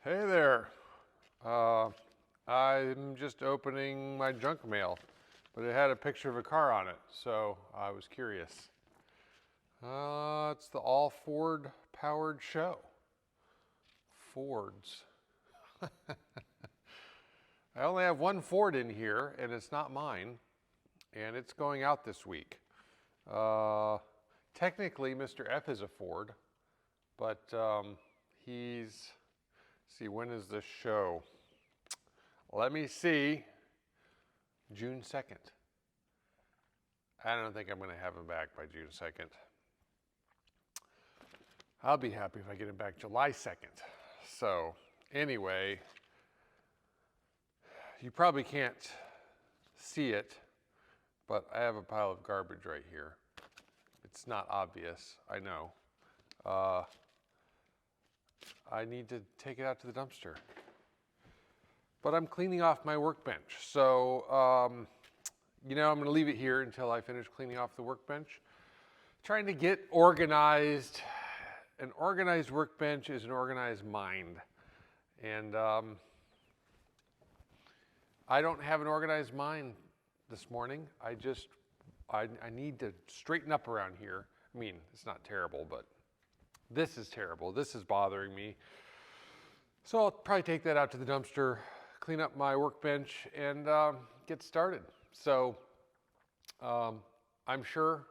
Hey there. I'm just opening my junk mail, but it had a picture of a car on it, so I was curious. It's the all Ford powered show. Fords. I only have one Ford in here, and it's not mine, and it's going out this week. Technically, Mr. F is a Ford, but he's, see, when is this show? Let me see. June 2nd. I don't think I'm going to have him back by June 2nd. I'll be happy if I get him back July 2nd. So, anyway, you probably can't see it, but I have a pile of garbage right here. It's not obvious, I know. I need to take it out to the dumpster. But I'm cleaning off my workbench. So, I'm going to leave it here until I finish cleaning off the workbench. Trying to get organized. An organized workbench is an organized mind. And I don't have an organized mind this morning. I need to straighten up around here. I mean, it's not terrible, but this is terrible. This is bothering me. So I'll probably take that out to the dumpster, clean up my workbench, and get started. So I'm sure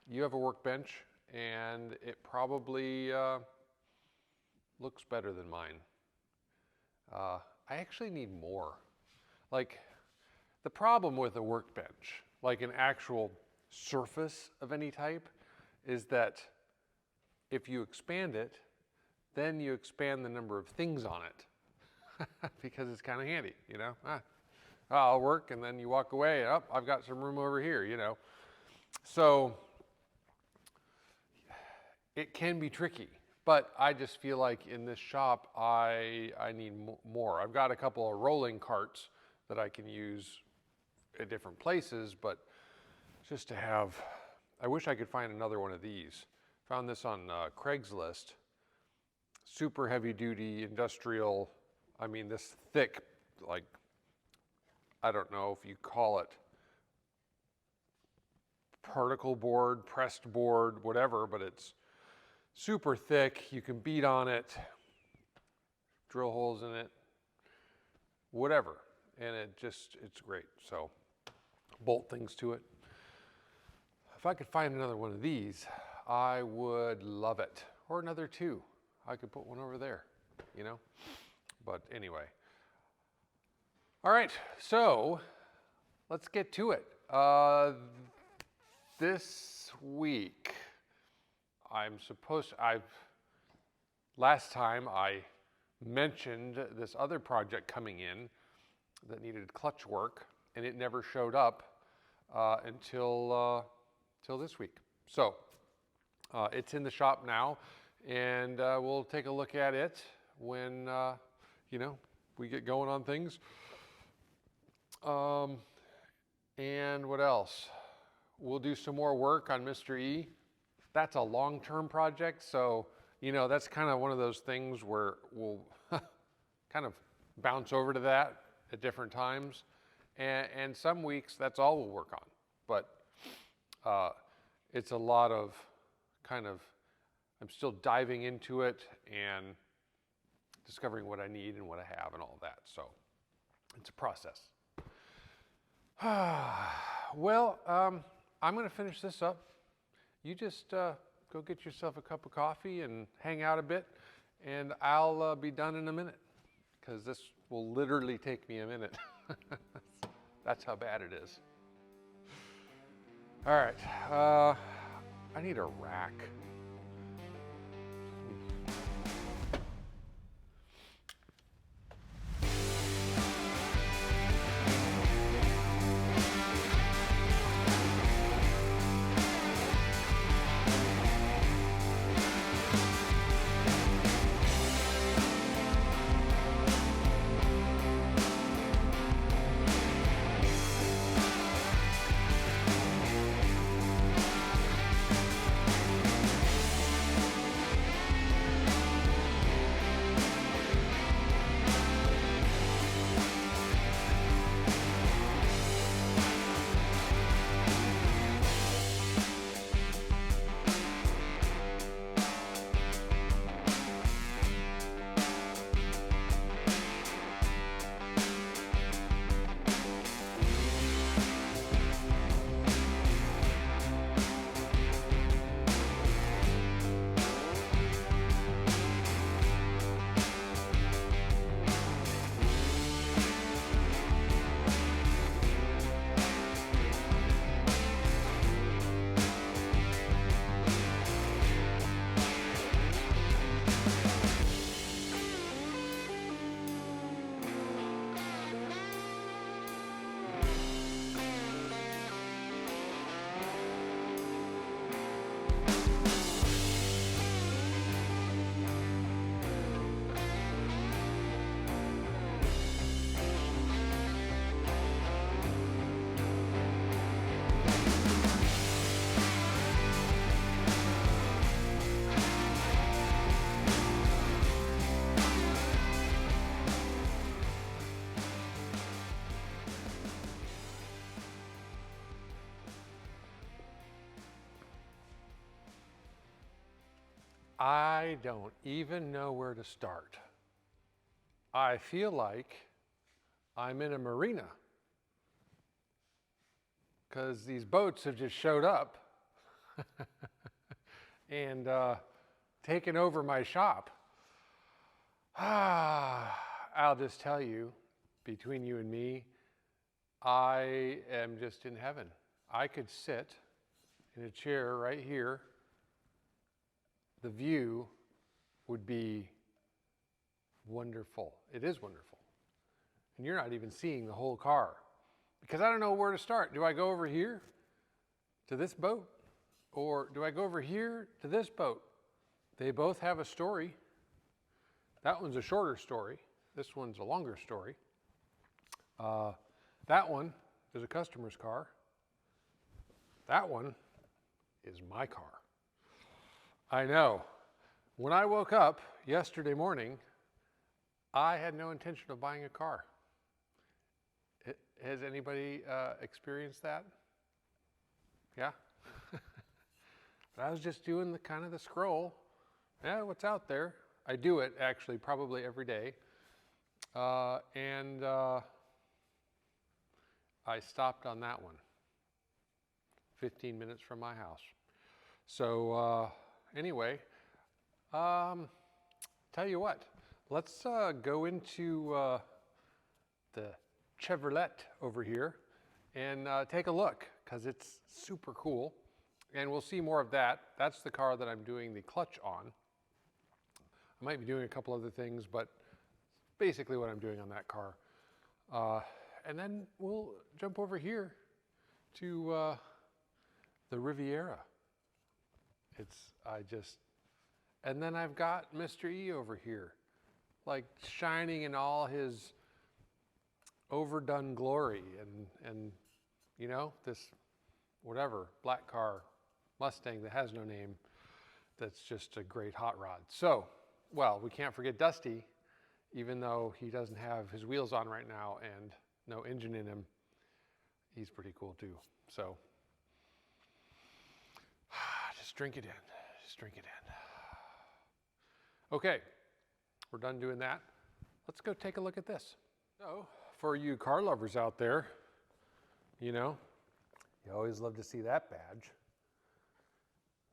you have a workbench, and it probably looks better than mine. I actually need more. Like, the problem with a workbench, like an actual surface of any type, is that if you expand it, then you expand the number of things on it because it's kind of handy, you know? I'll work, and then you walk away, and I've got some room over here, you know? So it can be tricky, but I just feel like in this shop, I need more. I've got a couple of rolling carts that I can use at different places, but just to have, I wish I could find another one of these. Found this on Craigslist. Super heavy duty industrial, I mean this thick, like, I don't know if you call it particle board, pressed board, whatever, but it's super thick. You can beat on it, drill holes in it, whatever. And it's great. So bolt things to it. If I could find another one of these, I would love it. Or another two. I could put one over there, you know? But anyway. All right, so let's get to it. This week, last time I mentioned this other project coming in that needed clutch work, and it never showed up until this week. So it's in the shop now, and we'll take a look at it when we get going on things. And what else? We'll do some more work on Mr.E. That's a long-term project, so that's kind of one of those things where we'll kind of bounce over to that at different times, and some weeks that's all we'll work on. But it's a lot of I'm still diving into it and discovering what I need and what I have and all that. So it's a process. Well, I'm going to finish this up. You just go get yourself a cup of coffee and hang out a bit, and I'll be done in a minute, because this will literally take me a minute. That's how bad it is. All right, I need a rack. I don't even know where to start. I feel like I'm in a marina because these boats have just showed up and taken over my shop. I'll just tell you, between you and me, I am just in heaven. I could sit in a chair right here. The view would be wonderful. It is wonderful. And you're not even seeing the whole car because I don't know where to start. Do I go over here to this boat? Or do I go over here to this boat? They both have a story. That one's a shorter story. This one's a longer story. That one is a customer's car. That one is my car. I know. When I woke up yesterday morning, I had no intention of buying a car. Has anybody experienced that? Yeah? But I was just doing the kind of the scroll. Yeah, what's out there? I do it actually probably every day. And I stopped on that one. 15 minutes from my house. So anyway, tell you what, let's go into the Chevrolet over here and take a look because it's super cool. And we'll see more of that. That's the car that I'm doing the clutch on. I might be doing a couple other things, but basically what I'm doing on that car. And then we'll jump over here to the Riviera. And then I've got Mr.E over here, like shining in all his overdone glory and you know, this whatever, black car, Mustang that has no name, that's just a great hot rod. So, well, we can't forget Dusty, even though he doesn't have his wheels on right now and no engine in him. He's pretty cool too. So, just drink it in. Just drink it in. Okay, we're done doing that. Let's go take a look at this. So, for you car lovers out there, you know, you always love to see that badge.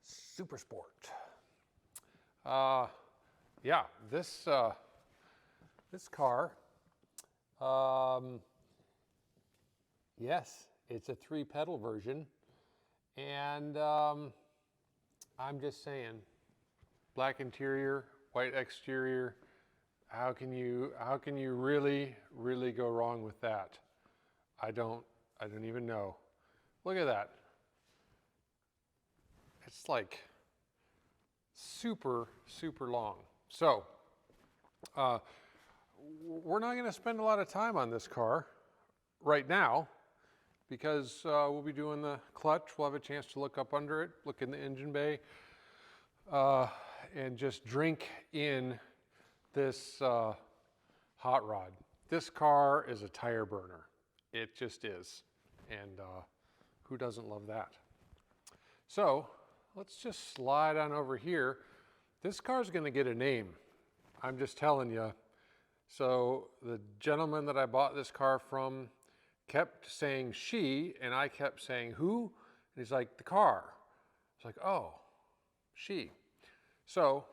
Super Sport. Yeah, this car, yes, it's a 3-pedal version, and I'm just saying, black interior, white exterior. How can you really go wrong with that? I don't even know. Look at that. It's like super long. So we're not going to spend a lot of time on this car right now because we'll be doing the clutch. We'll have a chance to look up under it, look in the engine bay, and just drink in this hot rod. This car is a tire burner. It just is. And who doesn't love that? So let's just slide on over here. This car's going to get a name. I'm just telling you. So the gentleman that I bought this car from kept saying she, and I kept saying who? And he's like, the car. It's like, oh, she. So,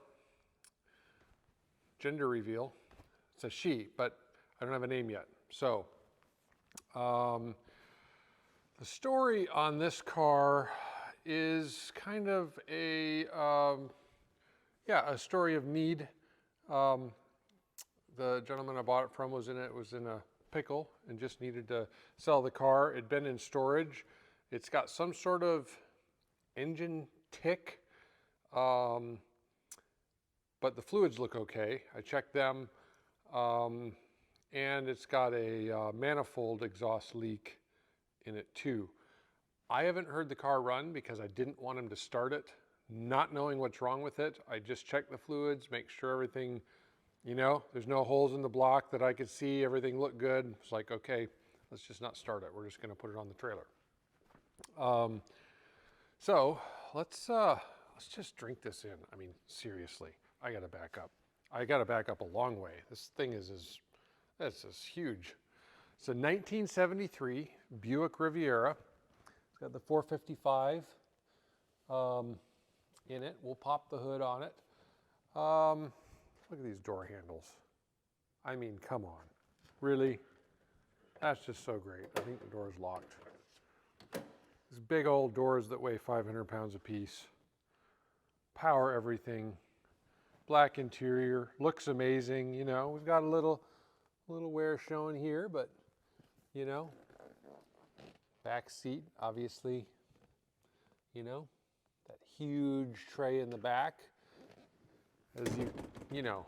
gender reveal. It's a she, but I don't have a name yet. So, the story on this car is kind of a Yeah, a story of need. The gentleman I bought it from was in a pickle and just needed to sell the car. It'd been in storage. It's got some sort of engine tick, but the fluids look okay. I checked them, and it's got a manifold exhaust leak in it too. I haven't heard the car run because I didn't want him to start it, not knowing what's wrong with it. I just checked the fluids, make sure everything, you know, there's no holes in the block that I could see, everything looked good. It's like, okay, let's just not start it. We're just gonna put it on the trailer. So let's just drink this in. I mean, seriously, I gotta back up. I gotta back up a long way. This thing is huge. It's a 1973 Buick Riviera. It's got the 455 in it. We'll pop the hood on it. Look at these door handles. I mean, come on. Really? That's just so great. I think the door is locked. These big old doors that weigh 500 pounds apiece. Power everything. Black interior. Looks amazing. You know, we've got a little wear showing here, but, you know, back seat, obviously, you know, that huge tray in the back. As you know,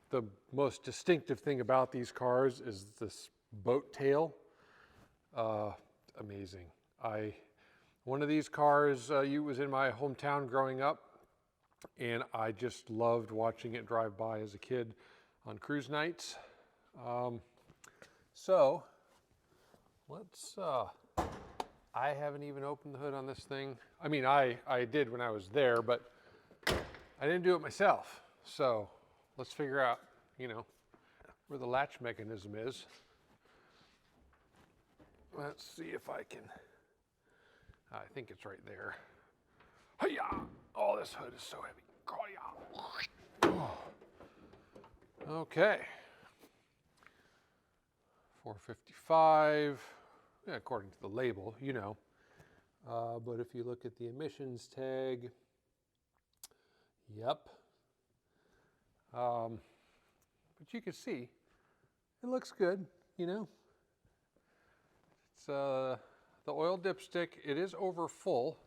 the most distinctive thing about these cars is this boat tail. Amazing. One of these cars was in my hometown growing up, and I just loved watching it drive by as a kid on cruise nights. So let's, I haven't even opened the hood on this thing. I mean, I did when I was there, but I didn't do it myself. So let's figure out, you know, where the latch mechanism is. Let's see if I can, I think it's right there. Hi-ya! Oh, this hood is so heavy. Oh. Okay. 455, yeah, according to the label, you know. But if you look at the emissions tag, yep. But you can see, it looks good, you know. It's the oil dipstick, it is over full,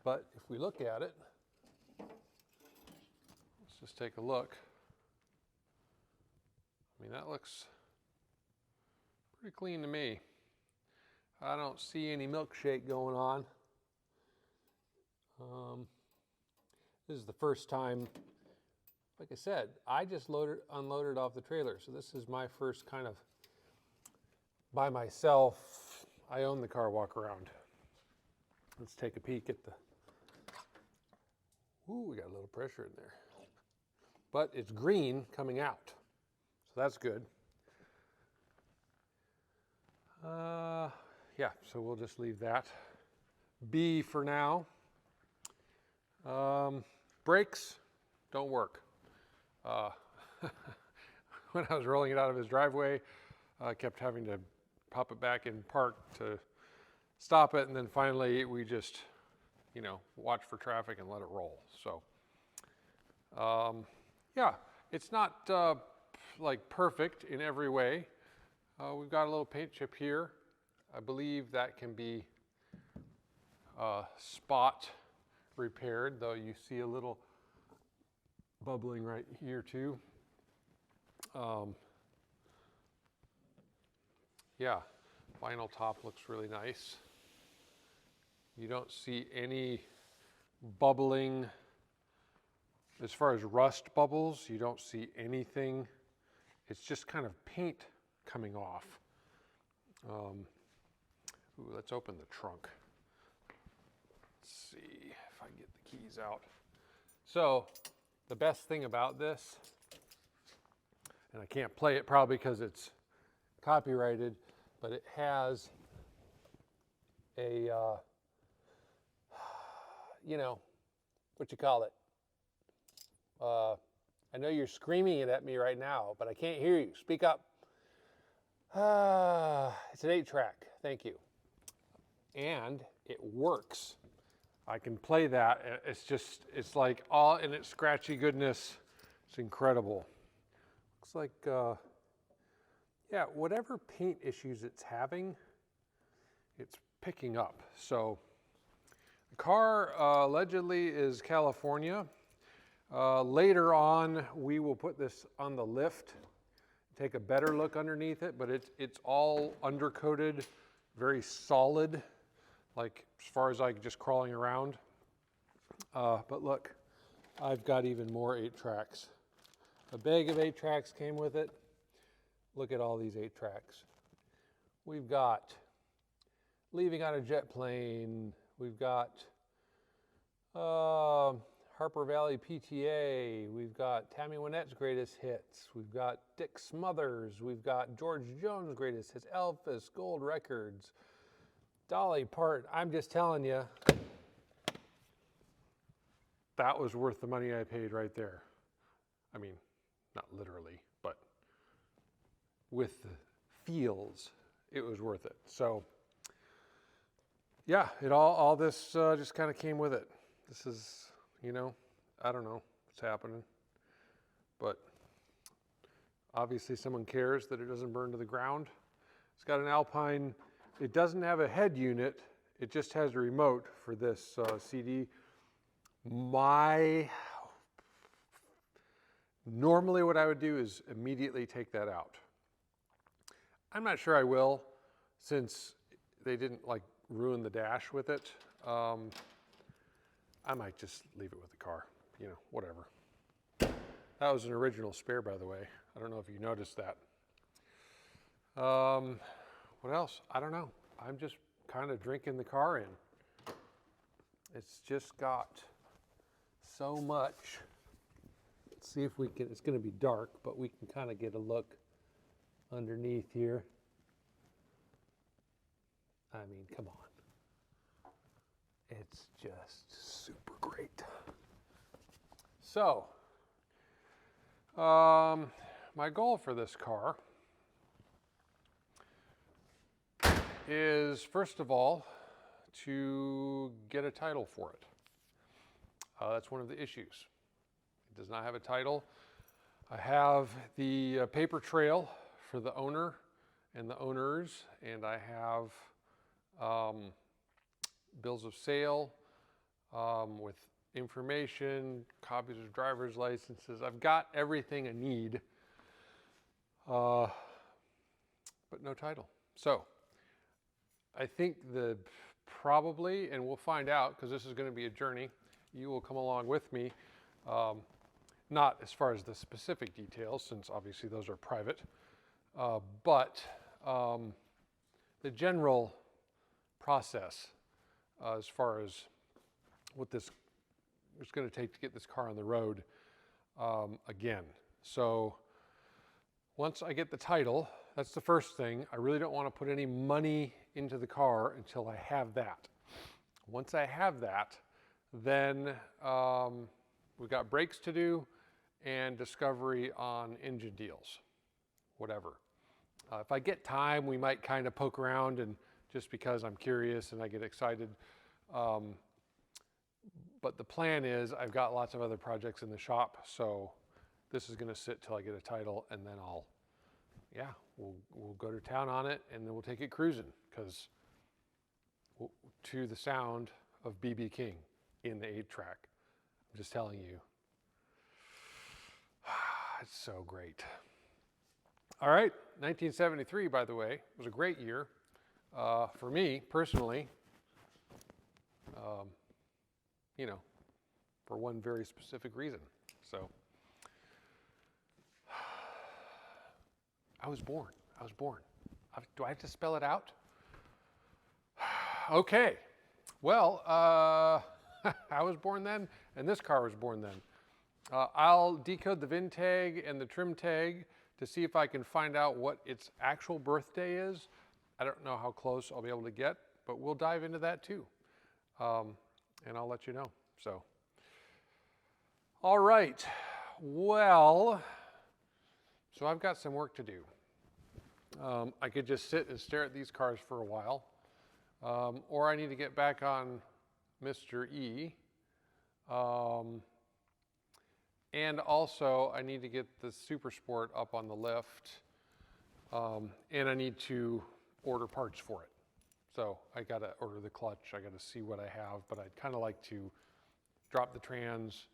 but if we look at it, let's just take a look. I mean, that looks pretty clean to me. I don't see any milkshake going on. This is the first time, like I said, I just unloaded off the trailer. So this is my first kind of by myself. I own the car walk around. Let's take a peek at the, ooh, we got a little pressure in there. But it's green coming out. So that's good. Yeah, so we'll just leave that. B for now. Brakes don't work. When I was rolling it out of his driveway, I kept having to pop it back in park to stop it, and then finally we just, you know, watch for traffic and let it roll. So, yeah, it's not like perfect in every way. We've got a little paint chip here. I believe that can be spot repaired, though you see a little bubbling right here too. Yeah, vinyl top looks really nice. You don't see any bubbling. As far as rust bubbles, you don't see anything. It's just kind of paint coming off. Ooh, let's open the trunk. Let's see if I can get the keys out. So the best thing about this, and I can't play it probably because it's copyrighted, but it has a, you know, what you call it? I know you're screaming it at me right now, but I can't hear you. Speak up. It's an 8-track. Thank you. And it works. I can play that. It's just, it's like all in its scratchy goodness. It's incredible. Looks like, yeah, whatever paint issues it's having, it's picking up. So the car allegedly is California. Later on, we will put this on the lift, take a better look underneath it, but it's all undercoated, very solid, like as far as like just crawling around. But look, I've got even more 8-tracks. A bag of 8-tracks came with it. Look at all these 8-tracks. We've got Leaving on a Jet Plane. We've got Harper Valley PTA. We've got Tammy Wynette's Greatest Hits. We've got Dick Smothers. We've got George Jones' Greatest Hits. Elvis Gold Records. Dolly Parton. I'm just telling you, that was worth the money I paid right there. I mean, not literally, but with the feels, it was worth it. So yeah, it all this just kind of came with it. This is, you know, I don't know what's happening, but obviously someone cares that it doesn't burn to the ground. It's got an Alpine. It doesn't have a head unit. It just has a remote for this CD. Normally what I would do is immediately take that out. I'm not sure I will, since they didn't like ruin the dash with it. I might just leave it with the car, you know, whatever. That was an original spare, by the way. I don't know if you noticed that. What else? I don't know. I'm just kind of drinking the car in. It's just got so much. Let's see if we can, it's going to be dark, but we can kind of get a look underneath here. I mean, come on. It's just super great. So, my goal for this car is, first of all, to get a title for it. That's one of the issues. It does not have a title. I have the paper trail for the owner and the owners, and I have bills of sale with information, copies of driver's licenses. I've got everything I need, but no title. So I think probably, and we'll find out because this is going to be a journey, you will come along with me. Not as far as the specific details, since obviously those are private, but the general process as far as what this is going to take to get this car on the road again. So once I get the title, that's the first thing. I really don't want to put any money into the car until I have that. Once I have that, then we've got brakes to do and discovery on engine deals, whatever. If I get time, we might kind of poke around, and just because I'm curious and I get excited. But the plan is I've got lots of other projects in the shop, so this is going to sit till I get a title, and then we'll go to town on it, and then we'll take it cruising, because to the sound of B.B. King in the 8-track. I'm just telling you. It's so great. All right, 1973, by the way, was a great year for me personally. You know, for one very specific reason. So, I was born. Do I have to spell it out? Okay. Well, I was born then, and this car was born then. I'll decode the VIN tag and the trim tag to see if I can find out what its actual birthday is. I don't know how close I'll be able to get, but we'll dive into that too. And I'll let you know. So, all right. Well, so I've got some work to do. I could just sit and stare at these cars for a while, or I need to get back on Mr.E. And also I need to get the Super Sport up on the lift, and I need to order parts for it. So I gotta order the clutch, I gotta see what I have, but I'd kind of like to drop the trans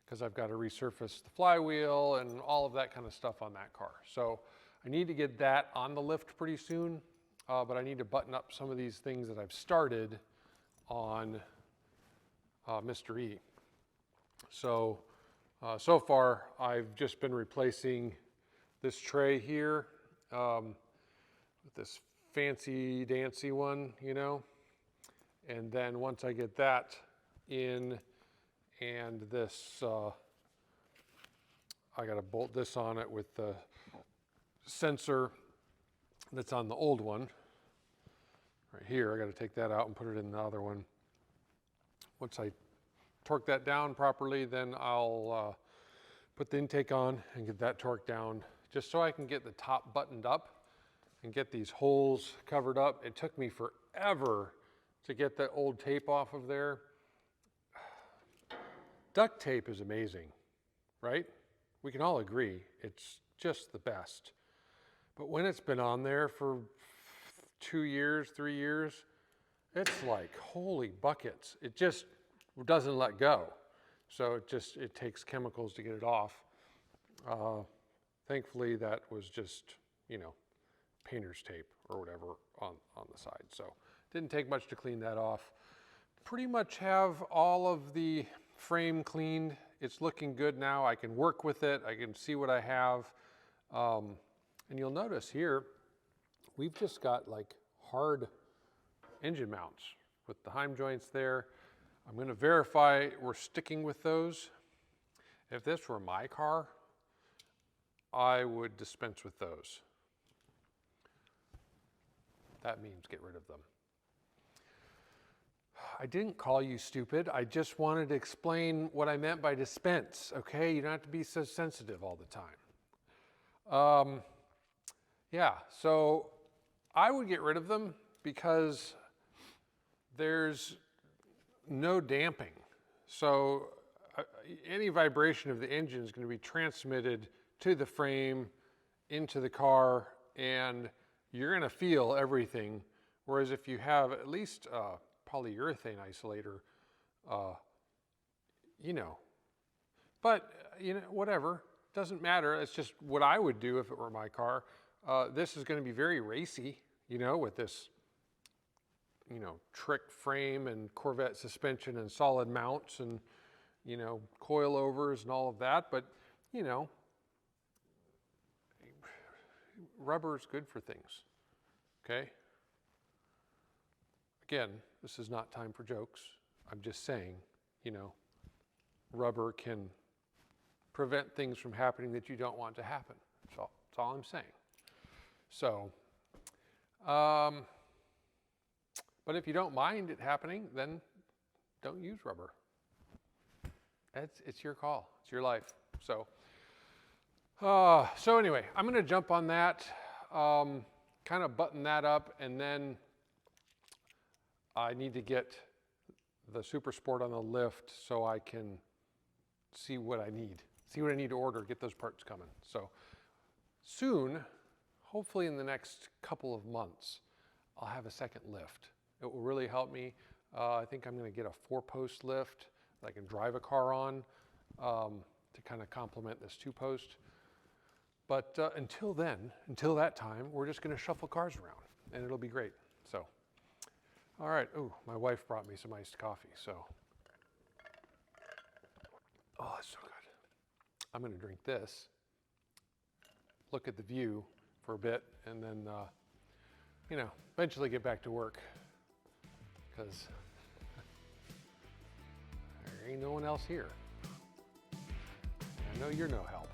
because I've got to resurface the flywheel and all of that kind of stuff on that car. So I need to get that on the lift pretty soon, but I need to button up some of these things that I've started on Mr.E. So, so far I've just been replacing this tray here with this fancy dancy one, you know, and then once I get that in, and this, I got to bolt this on it with the sensor that's on the old one right here. I got to take that out and put it in the other one. Once I torque that down properly, then I'll put the intake on and get that torqued down, just so I can get the top buttoned up and get these holes covered up. It took me forever to get that old tape off of there. Duct tape is amazing, right? We can all agree it's just the best. But when it's been on there for 2 years, 3 years, it's like, holy buckets. It just doesn't let go. So it takes chemicals to get it off. Thankfully, that was just, you know, painter's tape or whatever on the side. So it didn't take much to clean that off. Pretty much have all of the frame cleaned. It's looking good now. I can work with it. I can see what I have. And you'll notice here, we've just got like hard engine mounts with the heim joints there. I'm going to verify we're sticking with those. If this were my car, I would dispense with those. That means get rid of them. I didn't call you stupid. I just wanted to explain what I meant by dispense, okay? You don't have to be so sensitive all the time. Yeah, so I would get rid of them because there's no damping. So any vibration of the engine is going to be transmitted to the frame, into the car, and you're going to feel everything. Whereas if you have at least polyurethane isolator, you know, but you know, whatever, doesn't matter. It's just what I would do if it were my car. This is going to be very racy, you know, with this, you know, trick frame and Corvette suspension and solid mounts and, you know, coilovers and all of that. But, you know, rubber is good for things, okay? Again, this is not time for jokes. I'm just saying, you know, rubber can prevent things from happening that you don't want to happen. That's all I'm saying. So, but if you don't mind it happening, then don't use rubber. It's your call. It's your life. So, so anyway, I'm going to jump on that, kind of button that up, and then I need to get the Super Sport on the lift so I can see what I need to order, get those parts coming. So soon, hopefully in the next couple of months, I'll have a second lift. It will really help me. I think I'm going to get a 4-post lift that I can drive a car on to kind of complement this 2-post. But until that time, we're just going to shuffle cars around, and it'll be great. So, all right. Oh, my wife brought me some iced coffee. So, oh, it's so good. I'm going to drink this, look at the view for a bit, and then, you know, eventually get back to work, because there ain't no one else here. I know you're no help.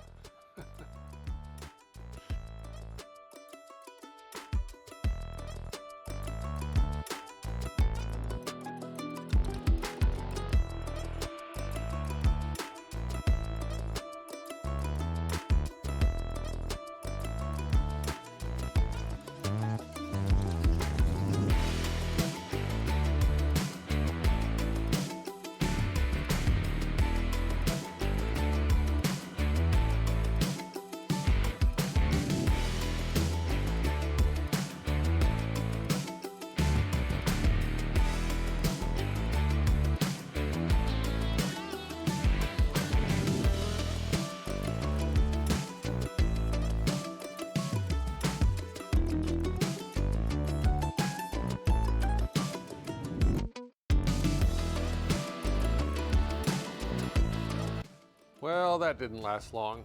Well, that didn't last long.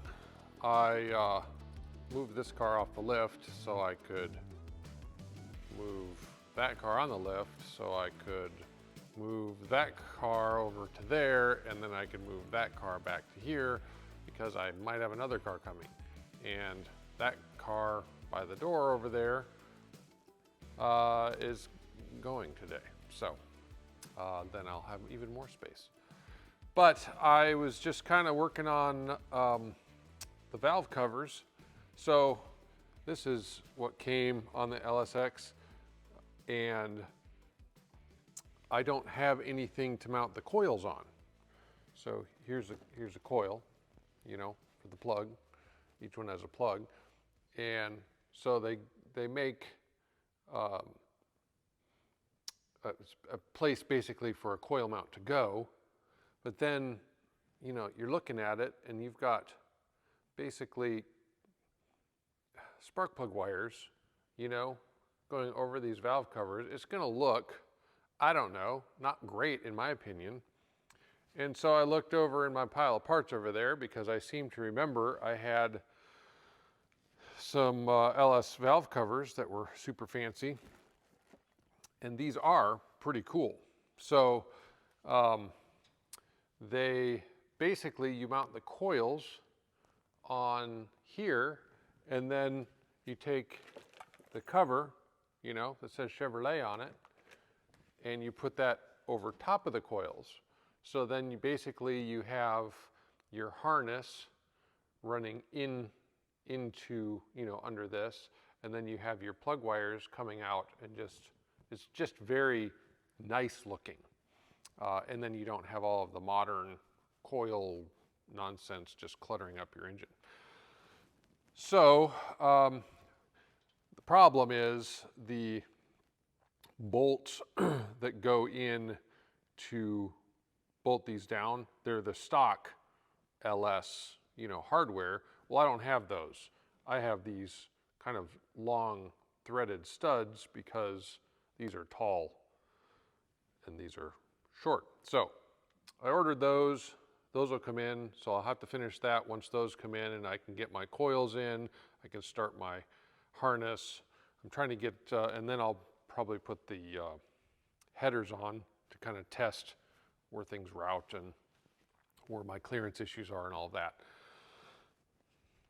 I moved this car off the lift so I could move that car on the lift, so I could move that car over to there, and then I could move that car back to here because I might have another car coming. And that car by the door over there is going today. So then I'll have even more space. But I was just kind of working on the valve covers. So this is what came on the LSX, and I don't have anything to mount the coils on. So here's a coil, you know, for the plug. Each one has a plug. And so they make a place basically for a coil mount to go. But then, you know, you're looking at it and you've got basically spark plug wires, you know, going over these valve covers. It's going to look, I don't know, not great in my opinion. And so I looked over in my pile of parts over there because I seem to remember I had some LS valve covers that were super fancy. And these are pretty cool. So they basically, you mount the coils on here, and then you take the cover, you know, that says Chevrolet on it, and you put that over top of the coils. So then you basically, you have your harness running into, you know, under this, and then you have your plug wires coming out, and it's just very nice looking. And then you don't have all of the modern coil nonsense just cluttering up your engine. So the problem is the bolts that go in to bolt these down, they're the stock LS, you know, hardware. Well, I don't have those. I have these kind of long threaded studs because these are tall and these are short. So I ordered those. Those will come in, so I'll have to finish that. Once those come in and I can get my coils in, I can start my harness. I'm trying to get, and then I'll probably put the headers on to kind of test where things route and where my clearance issues are and all of that.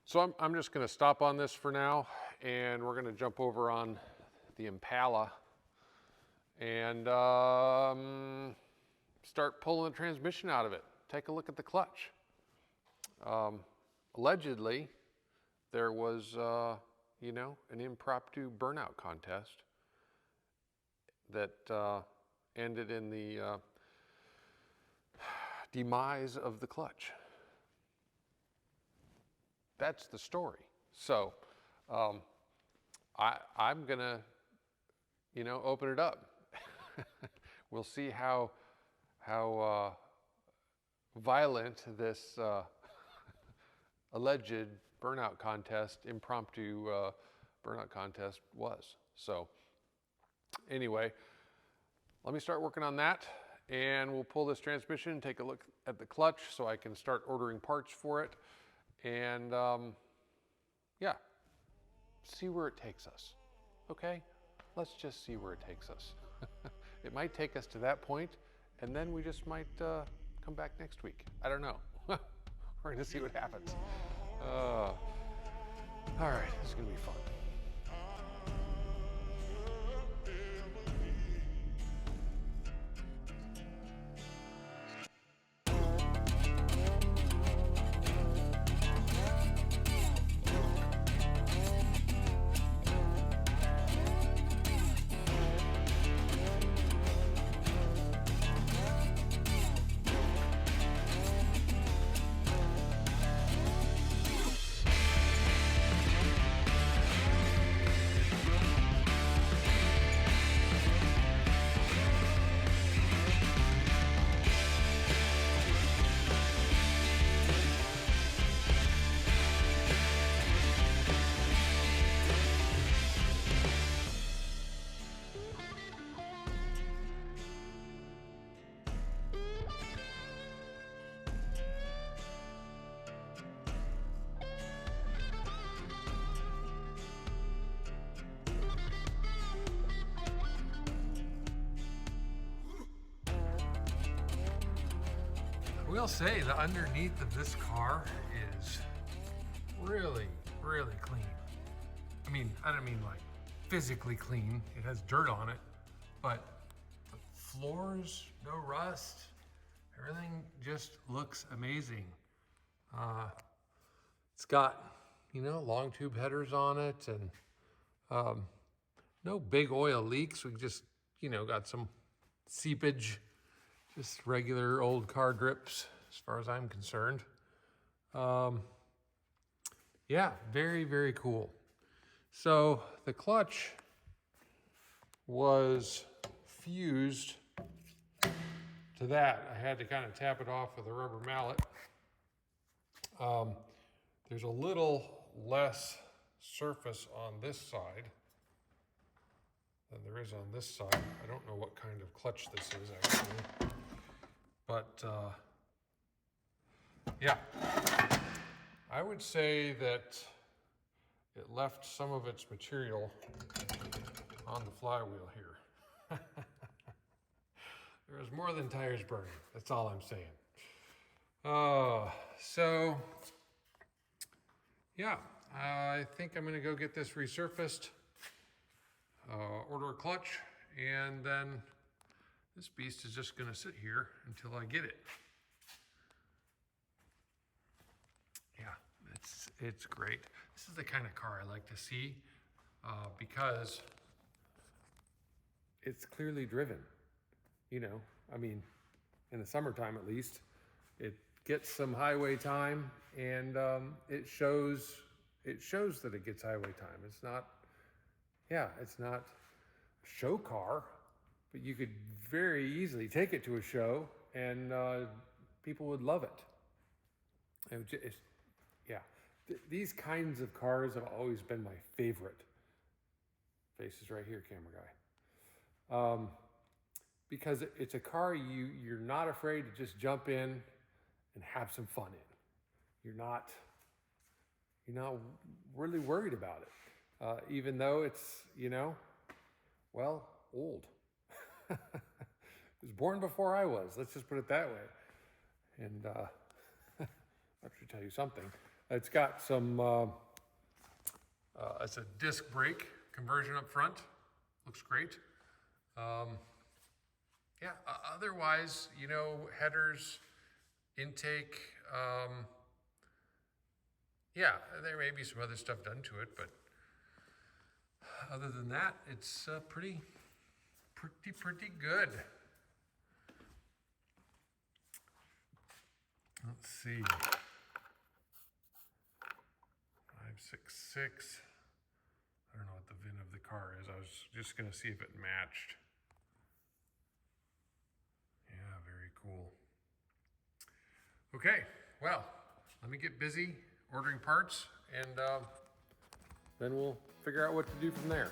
So I'm just going to stop on this for now, and we're going to jump over on the Impala and start pulling the transmission out of it. Take a look at the clutch. Allegedly, there was, you know, an impromptu burnout contest that ended in the demise of the clutch. That's the story. So I'm gonna, you know, open it up. We'll see how violent this alleged burnout contest, impromptu burnout contest was. So anyway, let me start working on that, and we'll pull this transmission and take a look at the clutch so I can start ordering parts for it. And yeah, see where it takes us. Okay, let's just see where it takes us. It might take us to that point, and then we just might come back next week. I don't know. We're gonna see what happens. All right, this is gonna be fun. will say the underneath of this car is really, really clean. I mean, I don't mean like physically clean. It has dirt on it, but the floors, no rust. Everything just looks amazing. It's got, you know, long tube headers on it, and no big oil leaks. We just, you know, got some seepage, just regular old car drips as far as I'm concerned. Yeah, very, very cool. So the clutch was fused to that. I had to kind of tap it off with a rubber mallet. There's a little less surface on this side than there is on this side. I don't know what kind of clutch this is actually, but yeah, I would say that it left some of its material on the flywheel here. There was more than tires burning, that's all I'm saying. So yeah, I think I'm gonna go get this resurfaced, order a clutch, and then this beast is just gonna sit here until I get it. Yeah, it's great. This is the kind of car I like to see because it's clearly driven. You know, I mean, in the summertime at least, it gets some highway time, and it shows that it gets highway time. It's not, yeah, it's not a show car, but you could very easily take it to a show and people would love it. Yeah, these kinds of cars have always been my favorite. Face is right here, camera guy. Because it's a car you're not afraid to just jump in and have some fun in. You're not really worried about it, even though it's, you know, well, old. It was born before I was. Let's just put it that way. And I should tell you something. It's got some. It's a disc brake conversion up front. Looks great. Yeah. Otherwise, you know, headers, intake. Yeah, there may be some other stuff done to it, but other than that, it's pretty good. Let's see. 566. I don't know what the VIN of the car is. I was just gonna see if it matched. Yeah, very cool. Okay, well, let me get busy ordering parts, and then we'll figure out what to do from there.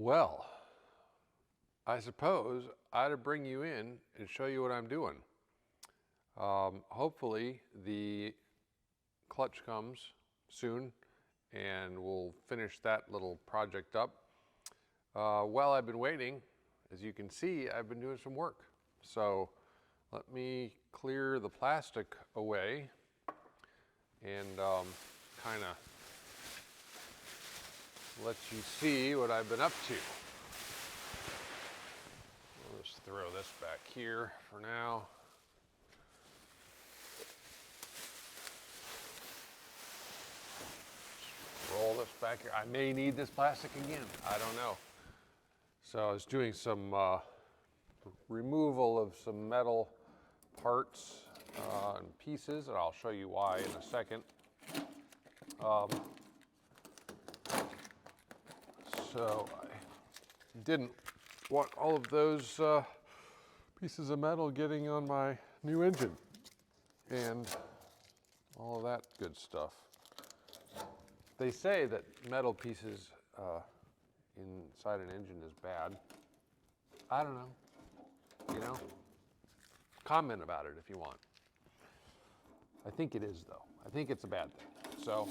Well, I suppose I ought to bring you in and show you what I'm doing. Hopefully the clutch comes soon and we'll finish that little project up. While I've been waiting, as you can see, I've been doing some work. So let me clear the plastic away and kind of let you see what I've been up to. I'll just throw this back here for now. Roll this back here. I may need this plastic again. I don't know. So I was doing some removal of some metal parts and pieces, and I'll show you why in a second. So I didn't want all of those pieces of metal getting on my new engine and all of that good stuff. They say that metal pieces inside an engine is bad. I don't know, you know? Comment about it if you want. I think it is, though. I think it's a bad thing. So,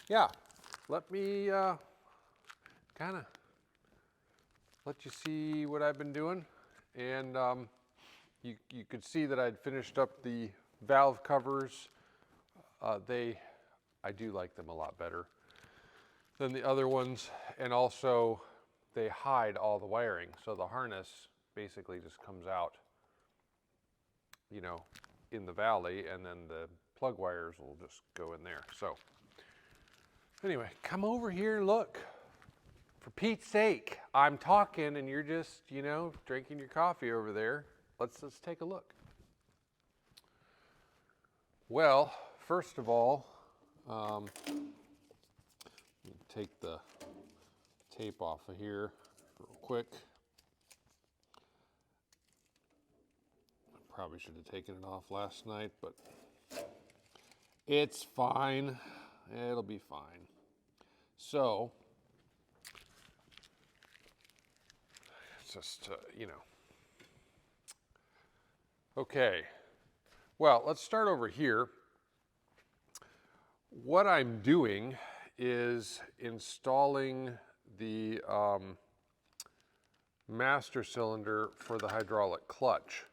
yeah, let me kind of let you see what I've been doing. And you could see that I'd finished up the valve covers. I do like them a lot better than the other ones. And also, they hide all the wiring. So the harness basically just comes out, you know, in the valley, and then the plug wires will just go in there. So anyway, come over here and look. For Pete's sake, I'm talking and you're just, you know, drinking your coffee over there. Let's take a look. Well, first of all, take the tape off of here real quick. I probably should have taken it off last night, but it's fine. It'll be fine. So, it's just, you know. Okay. Well, let's start over here. What I'm doing is installing the master cylinder for the hydraulic clutch.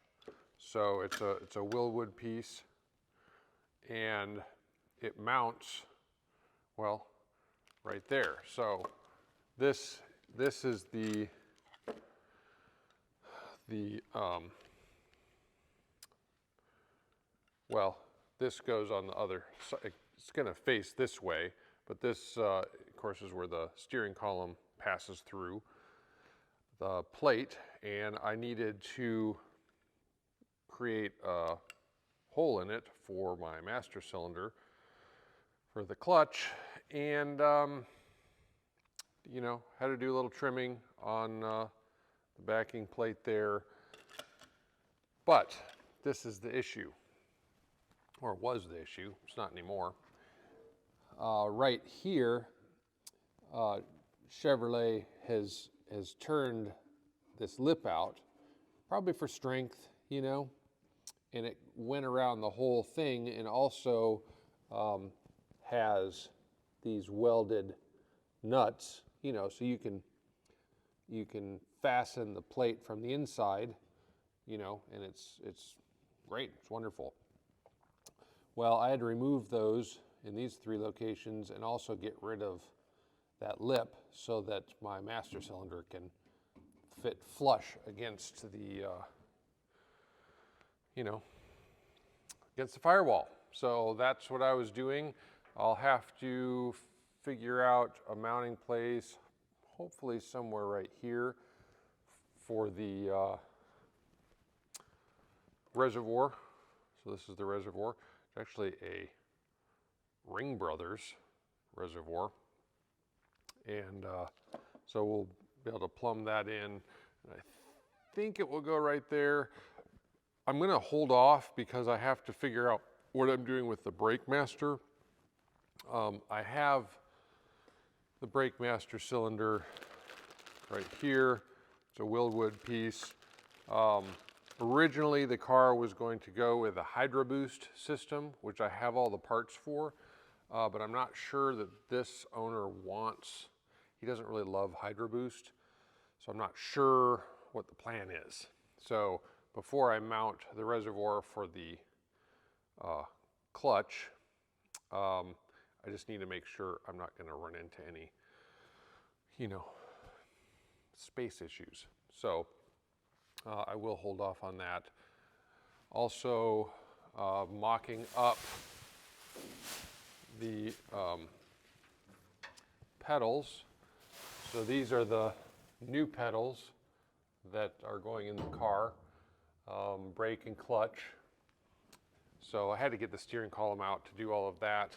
So it's a Willwood piece, and it mounts, well, right there. So this is the well, this goes on the other side. It's going to face this way, but this, of course, is where the steering column passes through the plate, and I needed to create a hole in it for my master cylinder for the clutch, and you know, had to do a little trimming on the backing plate there. But this is the issue, or was the issue. It's not anymore. Right here, Chevrolet has turned this lip out, probably for strength, you know, and it went around the whole thing, and also has these welded nuts, you know, so you can fasten the plate from the inside, you know, and it's great, it's wonderful. Well, I had to remove those in these 3 locations and also get rid of that lip so that my master cylinder can fit flush against the, you know, against the firewall. So that's what I was doing. I'll have to figure out a mounting place, hopefully somewhere right here, for the reservoir. So this is the reservoir. It's actually a Ring Brothers reservoir. And so we'll be able to plumb that in. I think it will go right there. I'm going to hold off because I have to figure out what I'm doing with the brake master. I have the brake master cylinder right here. It's a Wilwood piece. Originally, the car was going to go with a Hydro Boost system, which I have all the parts for, but I'm not sure that this owner wants. He doesn't really love Hydro Boost, so I'm not sure what the plan is. So before I mount the reservoir for the clutch, I just need to make sure I'm not going to run into any, space issues. So I will hold off on that. Also, mocking up the pedals. So these are the new pedals that are going in the car, brake and clutch. So I had to get the steering column out to do all of that.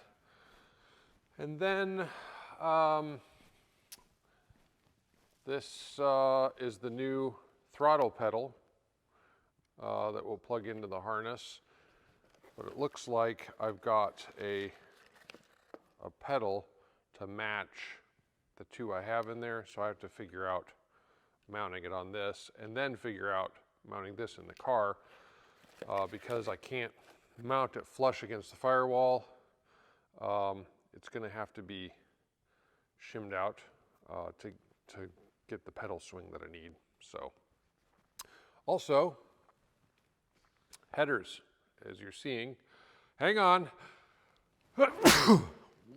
And then this is the new throttle pedal that will plug into the harness. But it looks like I've got a pedal to match the two I have in there, so I have to figure out mounting it on this and then figure out mounting this in the car because I can't mount it flush against the firewall. It's going to have to be shimmed out to get the pedal swing that I need. So, also, headers, as you're seeing. Hang on.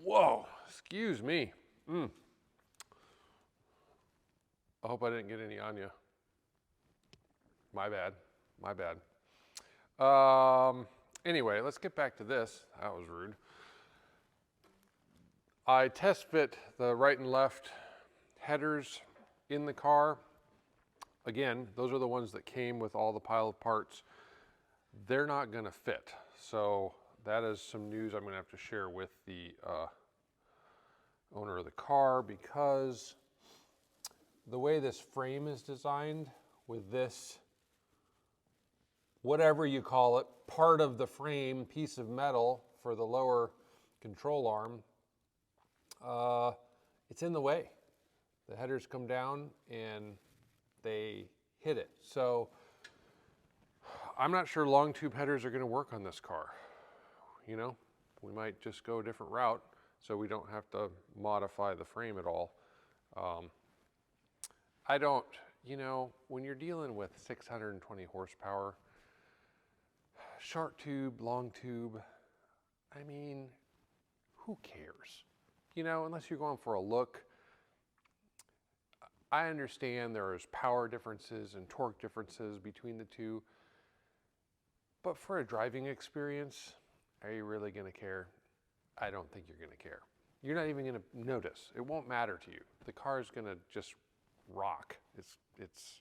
Whoa, excuse me. I hope I didn't get any on you. My bad, my bad. Anyway, let's get back to this. That was rude. I test fit the right and left headers in the car. Again, those are the ones that came with all the pile of parts. They're not going to fit. So that is some news I'm going to have to share with the owner of the car, because the way this frame is designed with this, whatever you call it, part of the frame, piece of metal for the lower control arm, it's in the way. The headers come down and they hit it. So I'm not sure long tube headers are going to work on this car. We might just go a different route so we don't have to modify the frame at all. I don't, when you're dealing with 620 horsepower, short tube, long tube, I mean, who cares? Unless you're going for a look. I understand there's power differences and torque differences between the two, but for a driving experience, are you really going to care? I don't think you're going to care. You're not even going to notice. It won't matter to you. The car is going to just rock. It's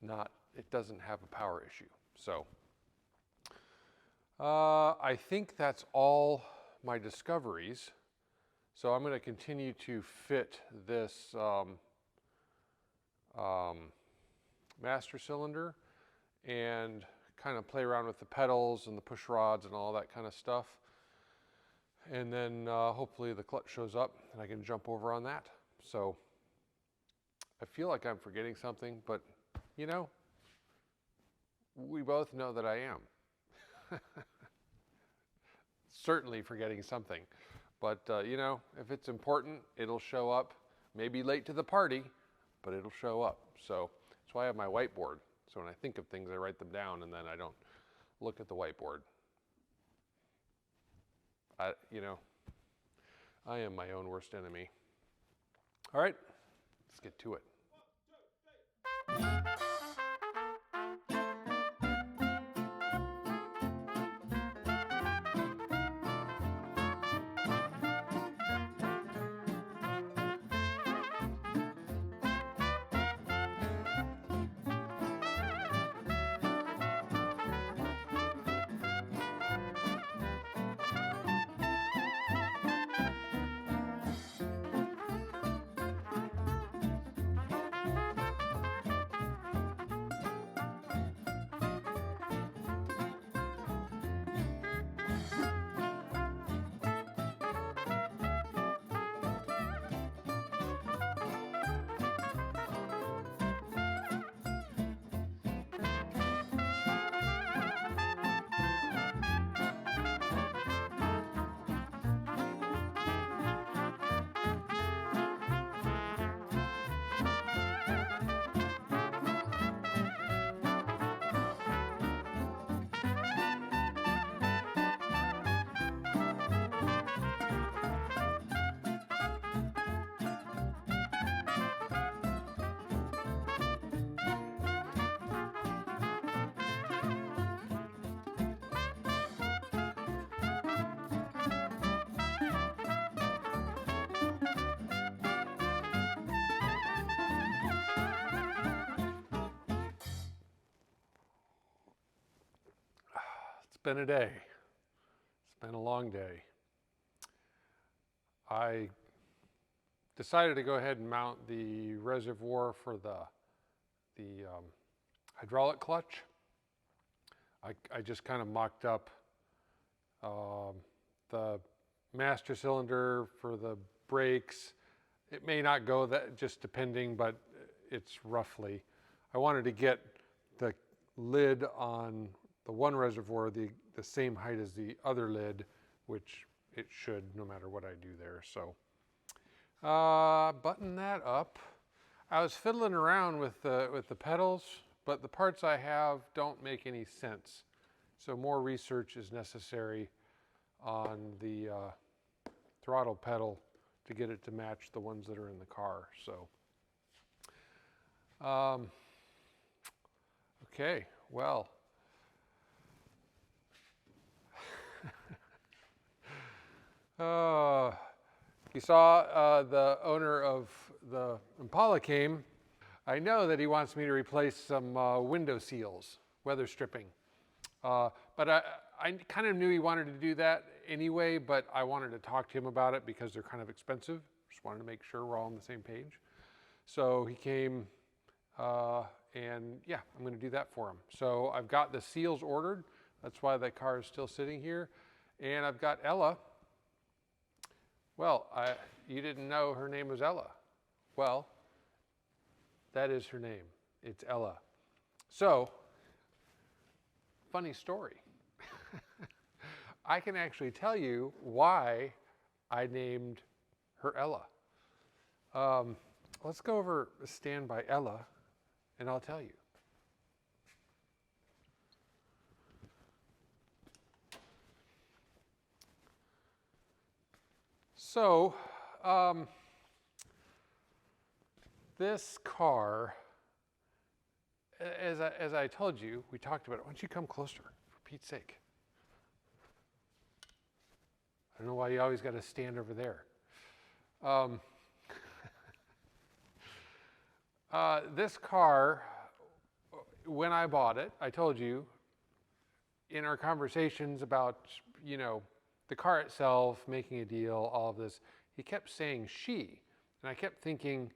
not, it doesn't have a power issue. So I think that's all my discoveries. So I'm going to continue to fit this master cylinder and kind of play around with the pedals and the push rods and all that kind of stuff. And then hopefully the clutch shows up and I can jump over on that. So I feel like I'm forgetting something, but we both know that I am. Certainly forgetting something. But if it's important, it'll show up. Maybe late to the party, but it'll show up. So that's why I have my whiteboard. So when I think of things, I write them down and then I don't look at the whiteboard. I am my own worst enemy. All right, let's get to it. been a day. It's been a long day. I decided to go ahead and mount the reservoir for the hydraulic clutch. I just kind of mocked up the master cylinder for the brakes. It may not go that, just depending, but it's roughly. I wanted to get the lid on the one reservoir the same height as the other lid, which it should no matter what I do there. So button that up. I was fiddling around with the pedals, but the parts I have don't make any sense. So more research is necessary on the throttle pedal to get it to match the ones that are in the car. So, okay, well. You saw the owner of the Impala came. I know that he wants me to replace some window seals, weather stripping. But I kind of knew he wanted to do that anyway, but I wanted to talk to him about it because they're kind of expensive. Just wanted to make sure we're all on the same page. So he came, and yeah, I'm going to do that for him. So I've got the seals ordered. That's why that car is still sitting here. And I've got Ella. Well, you didn't know her name was Ella. Well, that is her name. It's Ella. So, funny story. I can actually tell you why I named her Ella. Let's go over Stand By Ella, and I'll tell you. So, this car, as I told you, we talked about it. Why don't you come closer, for Pete's sake? I don't know why you always got to stand over there. This car, when I bought it, I told you, in our conversations about, the car itself, making a deal, all of this, he kept saying she. And I kept thinking,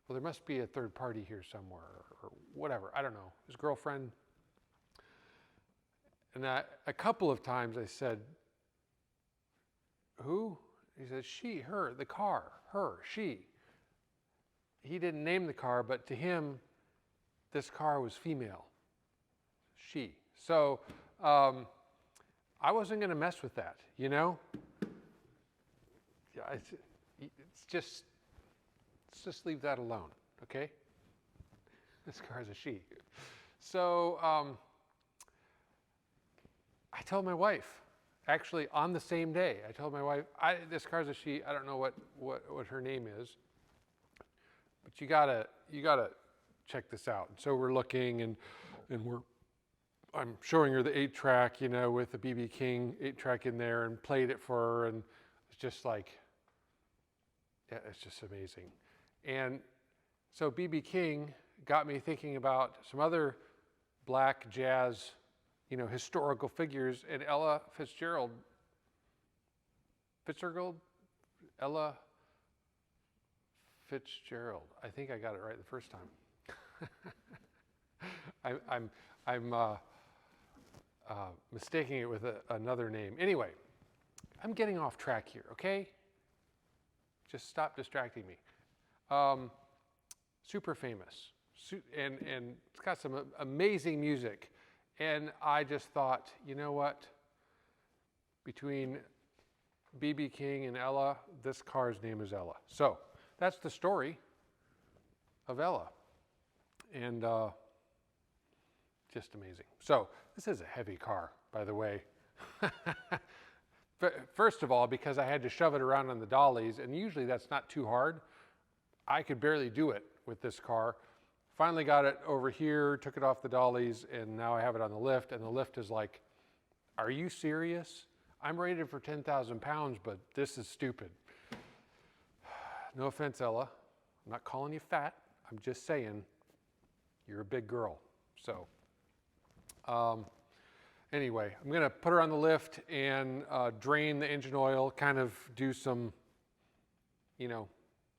well, there must be a third party here somewhere, or whatever. I don't know. His girlfriend. And a couple of times I said, who? He said, she, her, the car, her, she. He didn't name the car, but to him, this car was female. She. So, I wasn't going to mess with that, Yeah, let's just leave that alone, okay? This car is a she. So I told my wife, actually on the same day, I told my wife, this car's a she. I don't know what her name is, but you gotta check this out. And so we're looking, and I'm showing her the 8-track, with the BB King 8-track in there, and played it for her, and it's just like, yeah, it's just amazing. And so BB King got me thinking about some other black jazz, historical figures, and Ella Fitzgerald, Ella Fitzgerald. I think I got it right the first time. I'm mistaking it with another name. Anyway, I'm getting off track here, okay? Just stop distracting me. Super famous, and it's got some amazing music. And I just thought, you know what? Between BB King and Ella, this car's name is Ella. So that's the story of Ella. And just amazing. So this is a heavy car, by the way. First of all, because I had to shove it around on the dollies, and usually that's not too hard. I could barely do it with this car. Finally got it over here, took it off the dollies, and now I have it on the lift, and the lift is like, are you serious? I'm rated for 10,000 pounds, but this is stupid. No offense, Ella. I'm not calling you fat. I'm just saying you're a big girl. So, Anyway, I'm gonna put her on the lift and drain the engine oil, kind of do some, you know,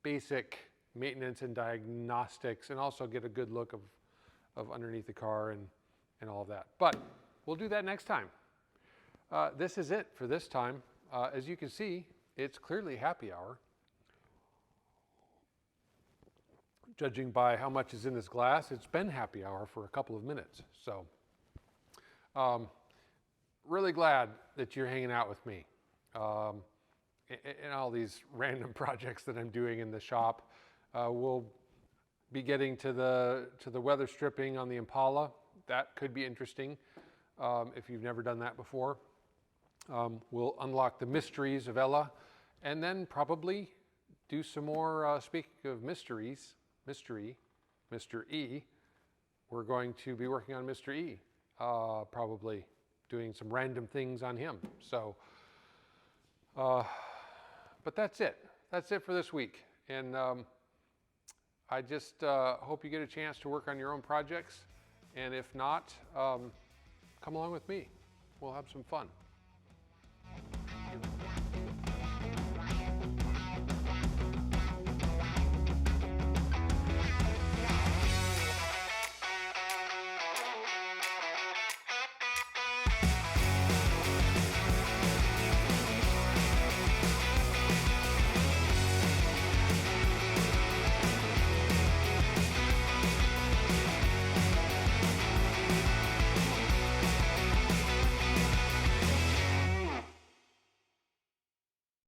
basic maintenance and diagnostics, and also get a good look of underneath the car and all of that. But we'll do that next time. This is it for this time. As you can see, it's clearly happy hour. Judging by how much is in this glass, it's been happy hour for a couple of minutes. So, really glad that you're hanging out with me in all these random projects that I'm doing in the shop. We'll be getting to the weather stripping on the Impala. That could be interesting if you've never done that before. We'll unlock the Mr.E Chevelle, and then probably do some more, speaking of mysteries, Mr.E, we're going to be working on Mr.E, probably doing some random things on him. So, but that's it. That's it for this week. And I just hope you get a chance to work on your own projects. And if not, come along with me. We'll have some fun.